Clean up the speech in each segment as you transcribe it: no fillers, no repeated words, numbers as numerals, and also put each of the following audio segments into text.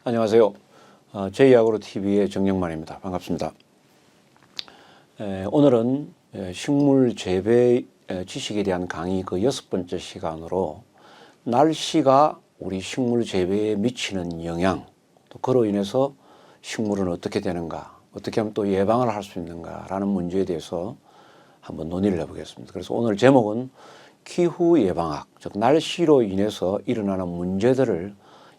안녕하세요. 제2야구로TV의 정영만입니다. 반갑습니다. 오늘은 식물 재배 지식에 대한 강의 그 6번째 시간으로 날씨가 우리 식물 재배에 미치는 영향, 또 그로 인해서 식물은 어떻게 되는가, 어떻게 하면 또 예방을 할 수 있는가라는 문제에 대해서 한번 논의를 해보겠습니다. 그래서 오늘 제목은 기후 예방학, 즉 날씨로 인해서 일어나는 문제들을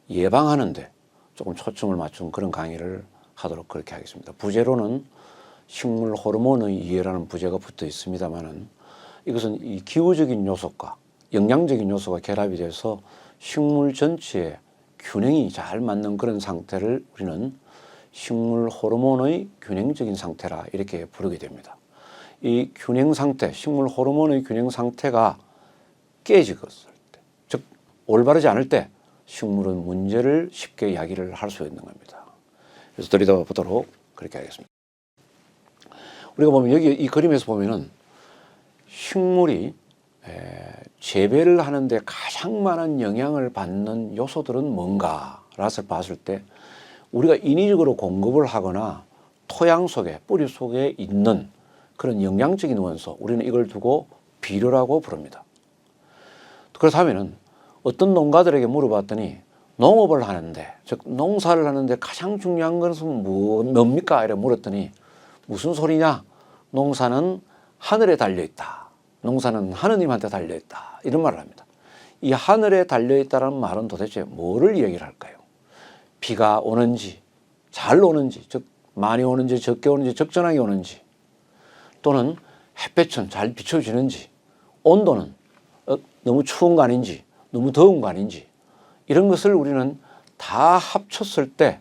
예방하는 데 조금 초점을 맞춘 그런 강의를 하도록 그렇게 하겠습니다. 부제로는 식물 호르몬의 이해라는 부제가 붙어 있습니다만은 이것은 이 기후적인 요소과 영양적인 요소가 결합이 돼서 식물 전체의 균형이 잘 맞는 그런 상태를 우리는 식물 호르몬의 균형적인 상태라 이렇게 부르게 됩니다. 이 균형 상태, 식물 호르몬의 균형 상태가 깨졌을 때, 즉 올바르지 않을 때 식물은 문제를 쉽게 야기를 할 수 있는 겁니다. 그래서 들여다보도록 그렇게 하겠습니다. 우리가 보면 여기 이 그림에서 보면은 식물이 재배를 하는데 가장 많은 영향을 받는 요소들은 뭔가라서 봤을 때 우리가 인위적으로 공급을 하거나 토양 속에 뿌리 속에 있는 그런 영양적인 원소, 우리는 이걸 두고 비료라고 부릅니다. 그래서 하면은 어떤 농가들에게 물어봤더니 농업을 하는데, 즉 농사를 하는데 가장 중요한 것은 뭡니까? 이래 물었더니 무슨 소리냐? 농사는 하늘에 달려있다. 농사는 하느님한테 달려있다. 이런 말을 합니다. 이 하늘에 달려있다는 말은 도대체 뭐를 얘기를 할까요? 비가 오는지, 잘 오는지, 즉 많이 오는지, 적게 오는지, 적절하게 오는지, 또는 햇볕은 잘 비춰지는지, 온도는 너무 추운 거 아닌지, 너무 더운 거 아닌지, 이런 것을 우리는 다 합쳤을 때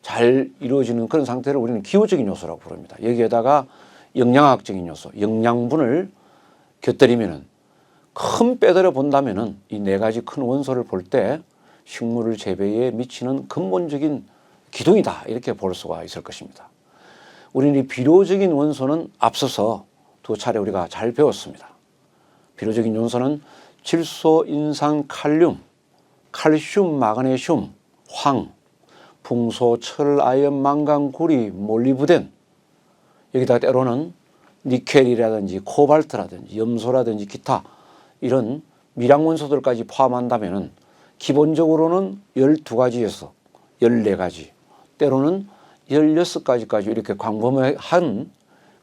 잘 이루어지는 그런 상태를 우리는 기후적인 요소라고 부릅니다. 여기에다가 영양학적인 요소, 영양분을 곁들이면은 큰 빼들어 본다면은 이 네 가지 큰 원소를 볼 때 식물 재배에 미치는 근본적인 기둥이다 이렇게 볼 수가 있을 것입니다. 우리는 이 비료적인 원소는 앞서서 두 차례 우리가 잘 배웠습니다. 비료적인 원소는 질소, 인산, 칼륨, 칼슘, 마그네슘, 황, 풍소, 철, 아연, 망간, 구리, 몰리브덴, 여기다 때로는 니켈이라든지 코발트라든지 염소라든지 기타 이런 미량 원소들까지 포함한다면은 기본적으로는 12가지에서 14가지, 때로는 16가지까지 이렇게 광범위한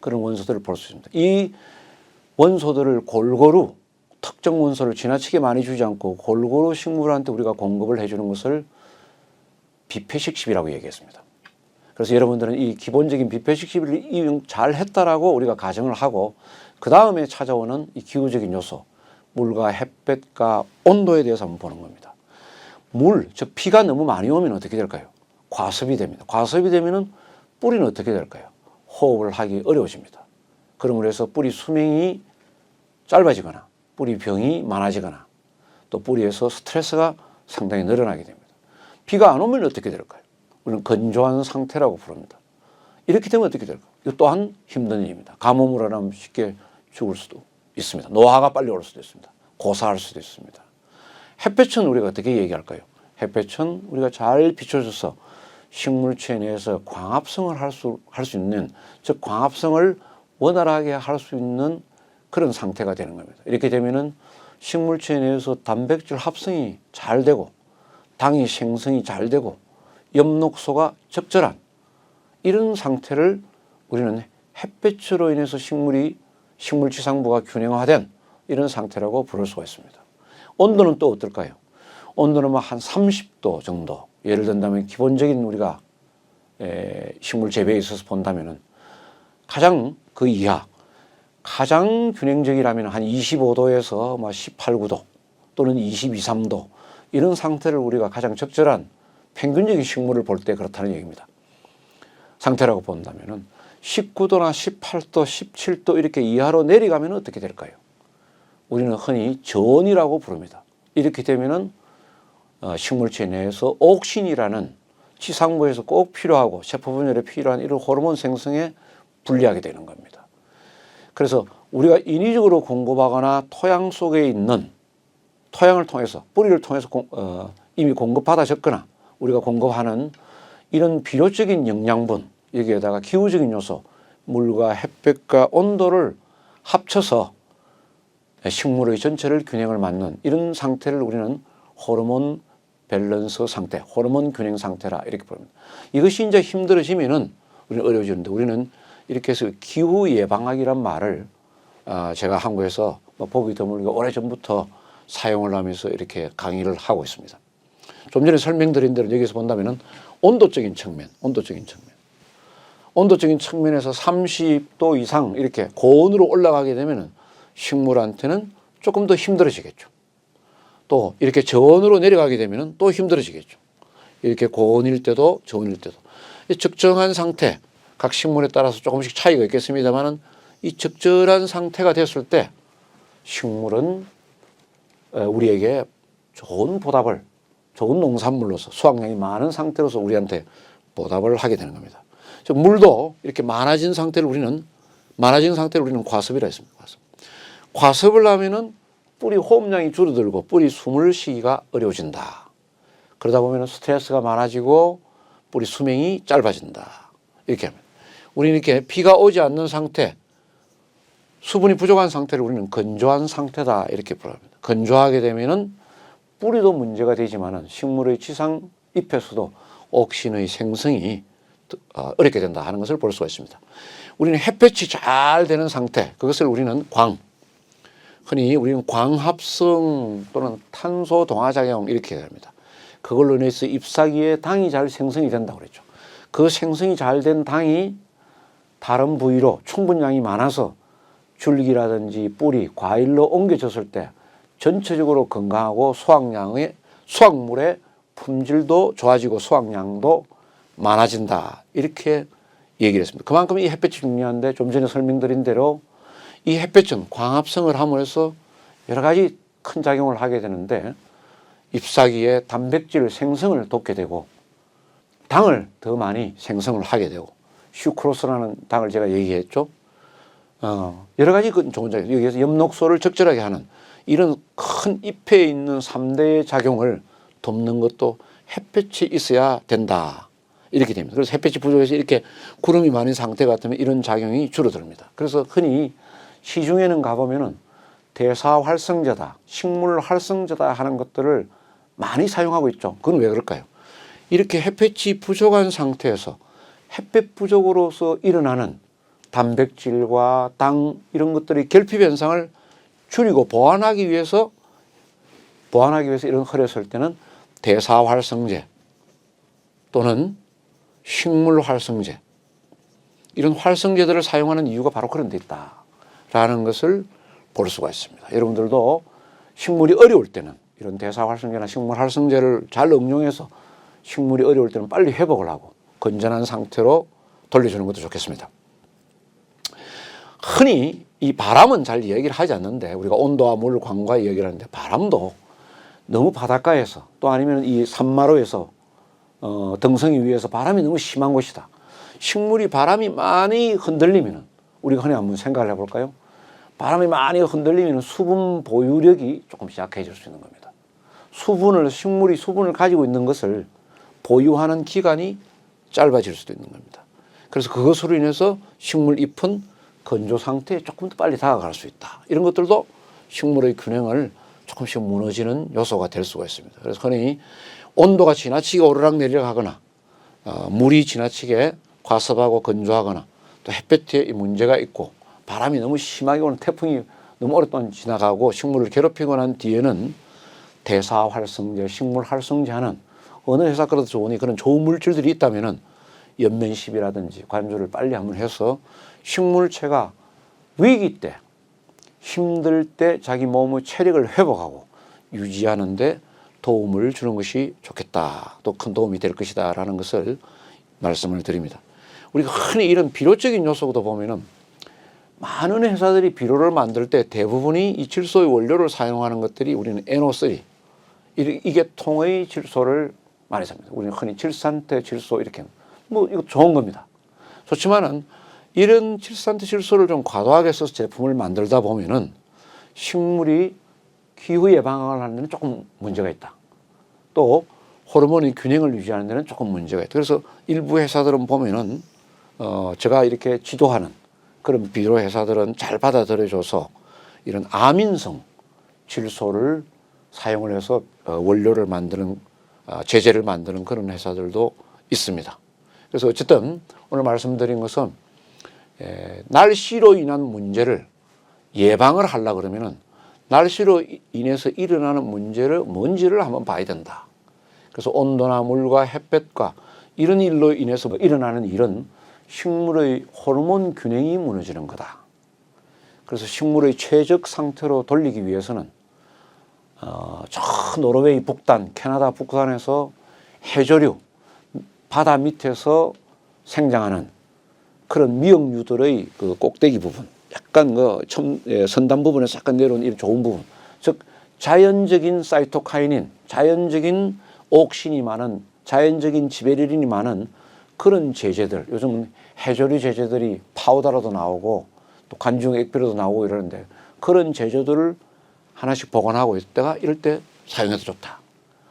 그런 원소들을 볼 수 있습니다. 이 원소들을 골고루 특정 원소를 지나치게 많이 주지 않고 골고루 식물한테 우리가 공급을 해주는 것을 비폐식습이라고 얘기했습니다. 그래서 여러분들은 이 기본적인 비폐식습을 이용 잘 했다라고 우리가 가정을 하고 그 다음에 찾아오는 이 기후적인 요소, 물과 햇볕과 온도에 대해서 한번 보는 겁니다. 물, 즉 비가 너무 많이 오면 어떻게 될까요? 과습이 됩니다. 과습이 되면은 뿌리는 어떻게 될까요? 호흡을 하기 어려워집니다. 그러므로 해서 뿌리 수명이 짧아지거나 뿌리 병이 많아지거나 또 뿌리에서 스트레스가 상당히 늘어나게 됩니다. 비가 안 오면 어떻게 될까요? 우리는 건조한 상태라고 부릅니다. 이렇게 되면 어떻게 될까요? 이거 또한 힘든 일입니다. 가뭄으로 인하면 쉽게 죽을 수도 있습니다. 노화가 빨리 올 수도 있습니다. 고사할 수도 있습니다. 햇볕은 우리가 어떻게 얘기할까요? 햇볕은 우리가 잘 비춰줘서 식물체 내에서 광합성을 할 수 있는, 즉 광합성을 원활하게 할 수 있는 그런 상태가 되는 겁니다. 이렇게 되면은 식물체 내에서 단백질 합성이 잘 되고 당이 생성이 잘 되고 엽록소가 적절한 이런 상태를 우리는 햇볕으로 인해서 식물지상부가 균형화된 이런 상태라고 부를 수가 있습니다. 온도는 또 어떨까요? 온도는 한 30도 정도, 예를 든다면 기본적인 우리가 식물 재배에 있어서 본다면은 가장 그 이하, 가장 균형적이라면 한 25도에서 18, 9도 또는 22, 3도 이런 상태를 우리가 가장 적절한 평균적인 식물을 볼 때 그렇다는 얘기입니다. 상태라고 본다면은 19도나 18도, 17도 이렇게 이하로 내려가면 어떻게 될까요? 우리는 흔히 저온이라고 부릅니다. 이렇게 되면은 식물체 내에서 옥신이라는 지상부에서 꼭 필요하고 세포분열에 필요한 이런 호르몬 생성에 불리하게 되는 겁니다. 그래서 우리가 인위적으로 공급하거나 토양 속에 있는 토양을 통해서 뿌리를 통해서 이미 공급받아졌거나 우리가 공급하는 이런 필요적인 영양분, 여기에다가 기후적인 요소, 물과 햇볕과 온도를 합쳐서 식물의 전체를 균형을 맞는 이런 상태를 우리는 호르몬 밸런스 상태, 호르몬 균형 상태라 이렇게 부릅니다. 이것이 이제 힘들어지면은 우리는 어려워지는데, 우리는 이렇게 해서 기후 예방학이란 말을 제가 한국에서 보기 드물게 오래전부터 사용을 하면서 이렇게 강의를 하고 있습니다. 좀 전에 설명드린 대로 여기서 본다면은 온도적인 측면에서 30도 이상 이렇게 고온으로 올라가게 되면은 식물한테는 조금 더 힘들어지겠죠. 또 이렇게 저온으로 내려가게 되면은 또 힘들어지겠죠. 이렇게 고온일 때도 저온일 때도 이 적정한 상태, 각 식물에 따라서 조금씩 차이가 있겠습니다만은 이 적절한 상태가 됐을 때 식물은 우리에게 좋은 보답을, 좋은 농산물로서 수확량이 많은 상태로서 우리한테 보답을 하게 되는 겁니다. 물도 이렇게 많아진 상태를 우리는 과습이라 했습니다. 과습을 하면은 뿌리 호흡량이 줄어들고 뿌리 숨을 쉬기가 어려워진다. 그러다 보면 스트레스가 많아지고 뿌리 수명이 짧아진다. 이렇게 합니다. 우리는 이렇게 비가 오지 않는 상태, 수분이 부족한 상태를 우리는 건조한 상태다 이렇게 부릅니다. 건조하게 되면은 뿌리도 문제가 되지만은 식물의 지상 잎에서도 옥신의 생성이 어렵게 된다 하는 것을 볼 수가 있습니다. 우리는 햇볕이 잘 되는 상태, 그것을 우리는 흔히 우리는 광합성 또는 탄소 동화작용 이렇게 합니다. 그걸로 인해서 잎사귀에 당이 잘 생성이 된다고 그랬죠. 그 생성이 잘 된 당이 다른 부위로 충분량이 많아서 줄기라든지 뿌리, 과일로 옮겨졌을 때 전체적으로 건강하고 수확물의 품질도 좋아지고 수확량도 많아진다. 이렇게 얘기를 했습니다. 그만큼 이 햇볕이 중요한데, 좀 전에 설명드린 대로 이 햇볕은 광합성을 함으로써 여러 가지 큰 작용을 하게 되는데, 잎사귀의 단백질 생성을 돕게 되고 당을 더 많이 생성을 하게 되고, 슈크로스라는 당을 제가 얘기했죠. 여러 가지 좋은 작용, 여기에서 엽록소를 적절하게 하는 이런 큰 잎에 있는 3대의 작용을 돕는 것도 햇볕이 있어야 된다. 이렇게 됩니다. 그래서 햇볕이 부족해서 이렇게 구름이 많은 상태 같으면 이런 작용이 줄어듭니다. 그래서 흔히 시중에는 가보면은 대사활성제다, 식물 활성제다 하는 것들을 많이 사용하고 있죠. 그건 왜 그럴까요? 이렇게 햇볕이 부족한 상태에서 햇볕 부족으로서 일어나는 단백질과 당 이런 것들이 결핍 현상을 줄이고 보완하기 위해서 이런 흐렸을 때는 대사활성제 또는 식물활성제, 이런 활성제들을 사용하는 이유가 바로 그런 데 있다라는 것을 볼 수가 있습니다. 여러분들도 식물이 어려울 때는 이런 대사활성제나 식물활성제를 잘 응용해서 식물이 어려울 때는 빨리 회복을 하고 건전한 상태로 돌려주는 것도 좋겠습니다. 흔히 이 바람은 잘 이야기를 하지 않는데, 우리가 온도와 물, 광과 이야기를 하는데, 바람도 너무 바닷가에서 또 아니면 이 산마루에서 등성이 위에서 바람이 너무 심한 곳이다. 식물이 바람이 많이 흔들리면은, 우리가 흔히 한번 생각을 해볼까요? 바람이 많이 흔들리면 수분 보유력이 조금씩 약해질 수 있는 겁니다. 식물이 수분을 가지고 있는 것을 보유하는 기간이 짧아질 수도 있는 겁니다. 그래서 그것으로 인해서 식물 잎은 건조 상태에 조금 더 빨리 다가갈 수 있다. 이런 것들도 식물의 균형을 조금씩 무너지는 요소가 될 수가 있습니다. 그래서 흔히 온도가 지나치게 오르락 내리락하거나 물이 지나치게 과습하고 건조하거나 또 햇볕에 문제가 있고 바람이 너무 심하게 오는 태풍이 너무 오랫동안 지나가고 식물을 괴롭히고 난 뒤에는 대사활성제, 식물활성제 하는 어느 회사 거라도 좋으니 그런 좋은 물질들이 있다면은 연면십이라든지 관조를 빨리 한번 해서 식물체가 위기 때, 힘들 때 자기 몸의 체력을 회복하고 유지하는 데 도움을 주는 것이 좋겠다. 또 큰 도움이 될 것이다 라는 것을 말씀을 드립니다. 우리가 흔히 이런 비료적인 요소도 보면은 많은 회사들이 비료를 만들 때 대부분이 이 질소의 원료를 사용하는 것들이 우리는 NO3, 이게 통의 질소를 많이 씁니다. 우리는 흔히 칠산태 질소 이렇게, 이거 좋은 겁니다. 좋지만은 이런 칠산태 질소를 좀 과도하게 써서 제품을 만들다 보면은 식물이 기후 예방을 하는 데는 조금 문제가 있다. 또 호르몬의 균형을 유지하는 데는 조금 문제가 있다. 그래서 일부 회사들은 보면은 제가 이렇게 지도하는 그런 비료 회사들은 잘 받아들여줘서 이런 아민성 질소를 사용을 해서 원료를 만드는 제재를 만드는 그런 회사들도 있습니다. 그래서 어쨌든 오늘 말씀드린 것은 날씨로 인한 문제를 예방을 하려고 그러면은 날씨로 인해서 일어나는 문제를 뭔지를 한번 봐야 된다. 그래서 온도나 물과 햇볕과 이런 일로 인해서 일어나는 일은 식물의 호르몬 균형이 무너지는 거다. 그래서 식물의 최적 상태로 돌리기 위해서는 저 노르웨이 북단, 캐나다 북단에서 해조류, 바다 밑에서 생장하는 그런 미역류들의 그 꼭대기 부분, 약간 선단 부분에서 약간 내려온 이런 좋은 부분, 즉 자연적인 사이토카이닌, 자연적인 옥신이 많은, 자연적인 지베르린이 많은 그런 제제들, 요즘은 해조류 제제들이 파우더로도 나오고 또 관중 액비로도 나오고 이러는데 그런 제조들을 하나씩 보관하고 있다가 이럴 때 사용해도 좋다.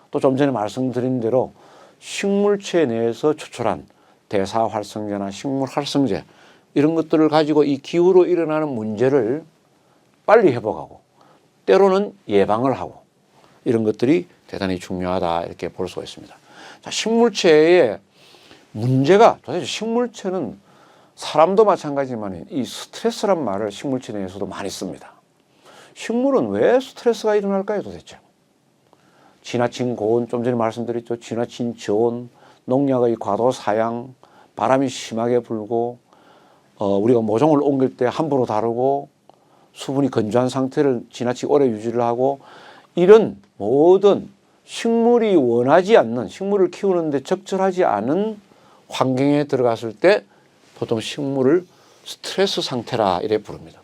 또 좀 전에 말씀드린 대로 식물체 내에서 추출한 대사활성제나 식물활성제 이런 것들을 가지고 이 기후로 일어나는 문제를 빨리 회복하고 때로는 예방을 하고 이런 것들이 대단히 중요하다 이렇게 볼 수가 있습니다. 자, 식물체의 문제가 도대체 식물체는 사람도 마찬가지지만 이 스트레스란 말을 식물체 내에서도 많이 씁니다. 식물은 왜 스트레스가 일어날까요 도대체? 지나친 고온, 좀 전에 말씀드렸죠. 지나친 저온, 농약의 과도 사양, 바람이 심하게 불고 우리가 모종을 옮길 때 함부로 다루고 수분이 건조한 상태를 지나치게 오래 유지를 하고 이런 모든 식물이 원하지 않는, 식물을 키우는데 적절하지 않은 환경에 들어갔을 때 보통 식물을 스트레스 상태라 이래 부릅니다.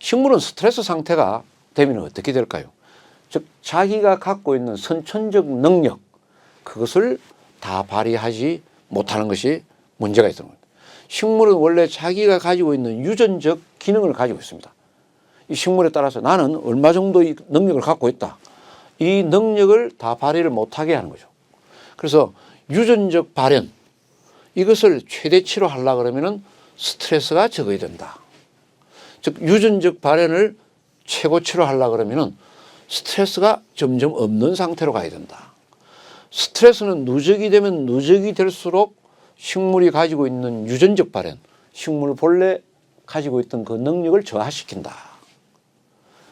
식물은 스트레스 상태가 되면 어떻게 될까요? 즉 자기가 갖고 있는 선천적 능력 그것을 다 발휘하지 못하는 것이 문제가 있는 겁니다. 식물은 원래 자기가 가지고 있는 유전적 기능을 가지고 있습니다. 이 식물에 따라서 나는 얼마 정도의 능력을 갖고 있다. 이 능력을 다 발휘를 못하게 하는 거죠. 그래서 유전적 발현 이것을 최대치로 하려고 그러면은 스트레스가 적어야 된다. 즉 유전적 발현을 최고치로 하려고 그러면은 스트레스가 점점 없는 상태로 가야 된다. 스트레스는 누적이 되면 누적이 될수록 식물이 가지고 있는 유전적 발현, 식물 본래 가지고 있던 그 능력을 저하시킨다.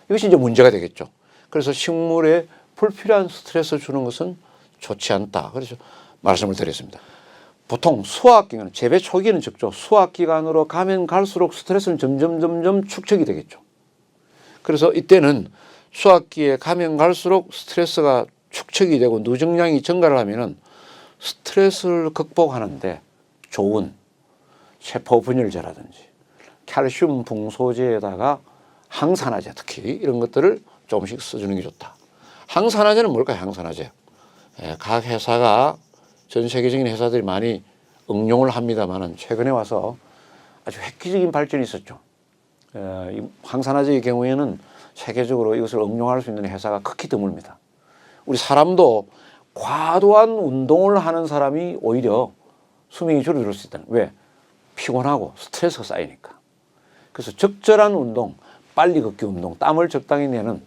이것이 이제 문제가 되겠죠. 그래서 식물에 불필요한 스트레스를 주는 것은 좋지 않다. 그래서 말씀을 드렸습니다. 보통 수확기간, 재배 초기는 적죠. 수확기간으로 가면 갈수록 스트레스는 점점 축적이 되겠죠. 그래서 이때는 수확기에 가면 갈수록 스트레스가 축적이 되고 누적량이 증가를 하면은 스트레스를 극복하는데 좋은 세포 분열제라든지 칼슘 붕소제에다가 항산화제 특히 이런 것들을 조금씩 써주는 게 좋다. 항산화제는 뭘까요? 항산화제. 각 회사가 전 세계적인 회사들이 많이 응용을 합니다만은 최근에 와서 아주 획기적인 발전이 있었죠. 이 항산화제의 경우에는 세계적으로 이것을 응용할 수 있는 회사가 극히 드뭅니다. 우리 사람도 과도한 운동을 하는 사람이 오히려 수명이 줄어들 수 있다는. 왜? 피곤하고 스트레스가 쌓이니까. 그래서 적절한 운동, 빨리 걷기 운동, 땀을 적당히 내는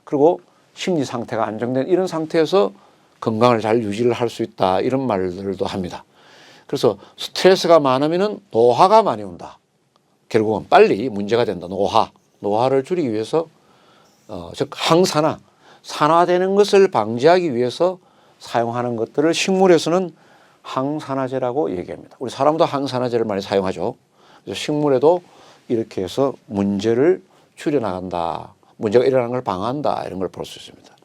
그리고 심리 상태가 안정된 이런 상태에서 건강을 잘 유지를 할 수 있다 이런 말들도 합니다. 그래서 스트레스가 많으면은 노화가 많이 온다. 결국은 빨리 문제가 된다. 노화를 줄이기 위해서 즉 항산화, 산화되는 것을 방지하기 위해서 사용하는 것들을 식물에서는 항산화제라고 얘기합니다. 우리 사람도 항산화제를 많이 사용하죠. 그래서 식물에도 이렇게 해서 문제를 줄여나간다. 문제가 일어나는 걸 방어한다. 이런 걸 볼 수 있습니다.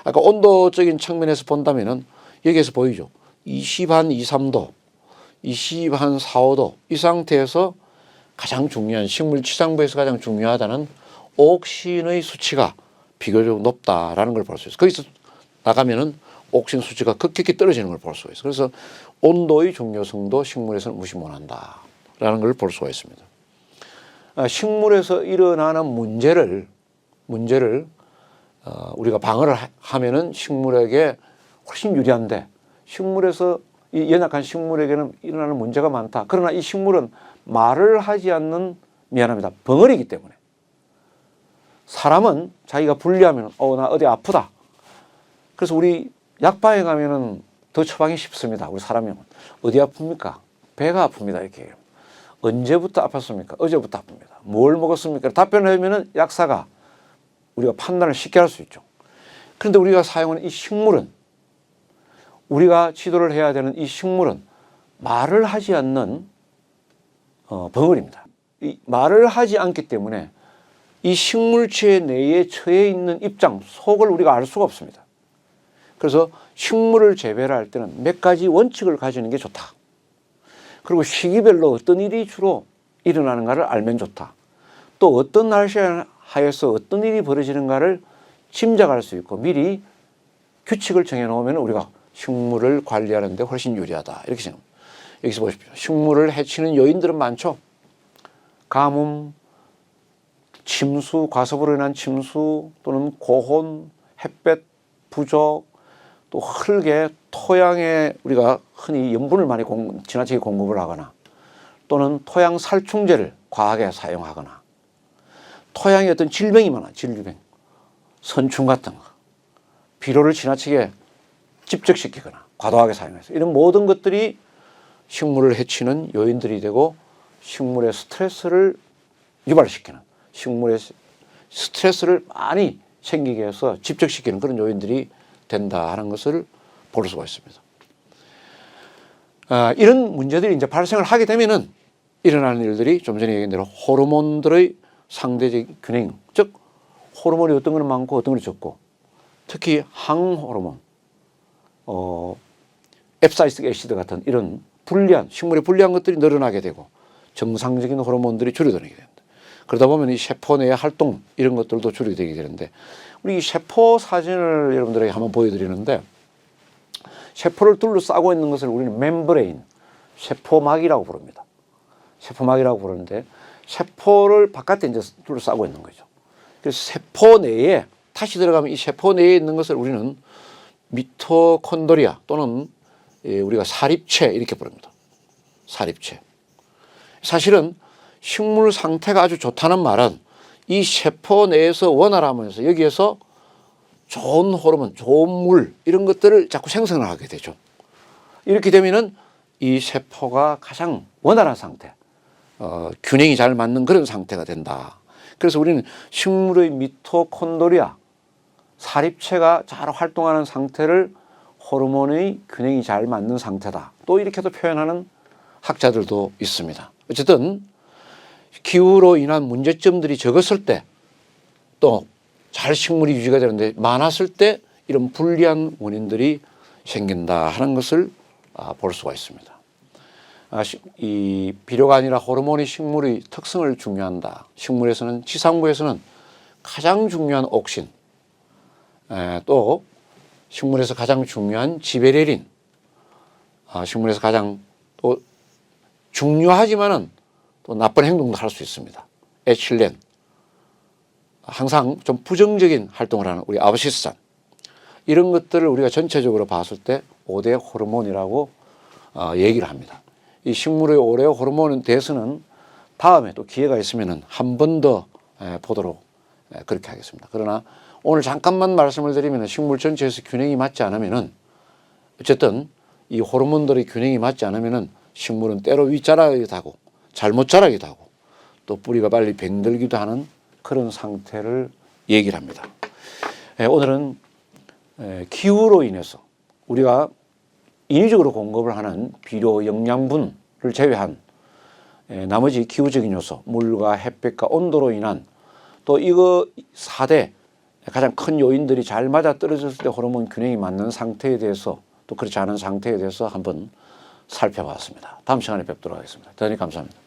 아까 온도적인 측면에서 본다면은 여기에서 보이죠. 20한 2, 3도, 20한 4, 5도 이 상태에서 가장 중요한 식물치장부에서 가장 중요하다는 옥신의 수치가 비교적 높다라는 걸 볼 수 있어요. 거기서 나가면은 옥신 수치가 급격히 떨어지는 걸 볼 수가 있어요. 그래서 온도의 중요성도 식물에서는 무시 못한다라는 걸 볼 수가 있습니다. 식물에서 일어나는 문제를 우리가 방어를 하면은 식물에게 훨씬 유리한데 식물에서 이 연약한 식물에게는 일어나는 문제가 많다. 그러나 이 식물은 말을 하지 않는 미안합니다. 벙어리이기 때문에 사람은 자기가 불리하면 나 어디 아프다. 그래서 우리 약방에 가면은 더 처방이 쉽습니다. 우리 사람이 어디 아픕니까? 배가 아픕니다. 이렇게 해요. 언제부터 아팠습니까? 어제부터 아픕니다. 뭘 먹었습니까? 답변을 하면은 약사가 우리가 판단을 쉽게 할 수 있죠. 그런데 우리가 사용하는 이 식물은 우리가 치료를 해야 되는 이 식물은 말을 하지 않는 벙어리입니다. 이 말을 하지 않기 때문에 이 식물체 내에 처해 있는 입장, 속을 우리가 알 수가 없습니다. 그래서 식물을 재배를 할 때는 몇 가지 원칙을 가지는 게 좋다. 그리고 시기별로 어떤 일이 주로 일어나는가를 알면 좋다. 또 어떤 날씨에 하여서 어떤 일이 벌어지는가를 짐작할 수 있고 미리 규칙을 정해놓으면 우리가 식물을 관리하는 데 훨씬 유리하다. 이렇게 생각합니다. 여기서 보십시오. 식물을 해치는 요인들은 많죠. 가뭄, 침수, 과습으로 인한 침수 또는 고온, 햇볕 부족, 또 흙에 토양에 우리가 흔히 염분을 많이 지나치게 공급을 하거나 또는 토양 살충제를 과하게 사용하거나 토양에 어떤 질병이 많아, 질병, 선충 같은 거, 비료를 지나치게 집적시키거나 과도하게 사용해서 이런 모든 것들이 식물을 해치는 요인들이 되고 식물의 스트레스를 유발시키는 식물의 스트레스를 많이 생기게 해서 집적시키는 그런 요인들이 된다 하는 것을 볼 수가 있습니다. 이런 문제들이 이제 발생을 하게 되면은 일어나는 일들이 좀 전에 얘기한 대로 호르몬들의 상대적 균형, 즉 호르몬이 어떤 거는 많고 어떤 거는 적고 특히 항호르몬, 앱사이틱 애시드 같은 이런 불리한 식물의 불리한 것들이 늘어나게 되고 정상적인 호르몬들이 줄어들게 됩니다. 그러다 보면 이 세포 내의 활동 이런 것들도 줄어들게 되는데 우리 이 세포 사진을 여러분들에게 한번 보여드리는데 세포를 둘러싸고 있는 것을 우리는 멤브레인, 세포막이라고 부릅니다. 세포막이라고 부르는데 세포를 바깥에 이제 둘러싸고 있는 거죠. 그래서 세포 내에 다시 들어가면 이 세포 내에 있는 것을 우리는 미토콘드리아 또는 우리가 사립체 이렇게 부릅니다. 사립체. 사실은 식물 상태가 아주 좋다는 말은 이 세포 내에서 원활하면서 여기에서 좋은 호르몬, 좋은 물 이런 것들을 자꾸 생성을 하게 되죠. 이렇게 되면은 이 세포가 가장 원활한 상태, 균형이 잘 맞는 그런 상태가 된다. 그래서 우리는 식물의 미토콘드리아, 사립체가 잘 활동하는 상태를 호르몬의 균형이 잘 맞는 상태다. 또 이렇게도 표현하는 학자들도 있습니다. 어쨌든 기후로 인한 문제점들이 적었을 때 또 잘 식물이 유지가 되는데 많았을 때 이런 불리한 원인들이 생긴다 하는 것을 볼 수가 있습니다. 이 비료가 아니라 호르몬이 식물의 특성을 중요한다. 식물에서는 지상부에서는 가장 중요한 옥신, 또 식물에서 가장 중요한 지베레린, 식물에서 가장 또 중요하지만은 또 나쁜 행동도 할 수 있습니다. 에틸렌, 항상 좀 부정적인 활동을 하는 우리 아브시스산, 이런 것들을 우리가 전체적으로 봤을 때 5대 호르몬이라고 얘기를 합니다. 이 식물의 5대 호르몬에 대해서는 다음에 또 기회가 있으면 한 번 더 보도록 그렇게 하겠습니다. 그러나 오늘 잠깐만 말씀을 드리면 식물 전체에서 균형이 맞지 않으면은 어쨌든 이 호르몬들의 균형이 맞지 않으면은 식물은 때로 윗자라기도 하고 잘못 자라기도 하고 또 뿌리가 빨리 병들기도 하는 그런 상태를 얘기를 합니다. 오늘은 기후로 인해서 우리가 인위적으로 공급을 하는 비료 영양분을 제외한 나머지 기후적인 요소, 물과 햇볕과 온도로 인한 또 이거 4대 가장 큰 요인들이 잘 맞아떨어졌을 때 호르몬 균형이 맞는 상태에 대해서 또 그렇지 않은 상태에 대해서 한번 살펴봤습니다. 다음 시간에 뵙도록 하겠습니다. 대단히 감사합니다.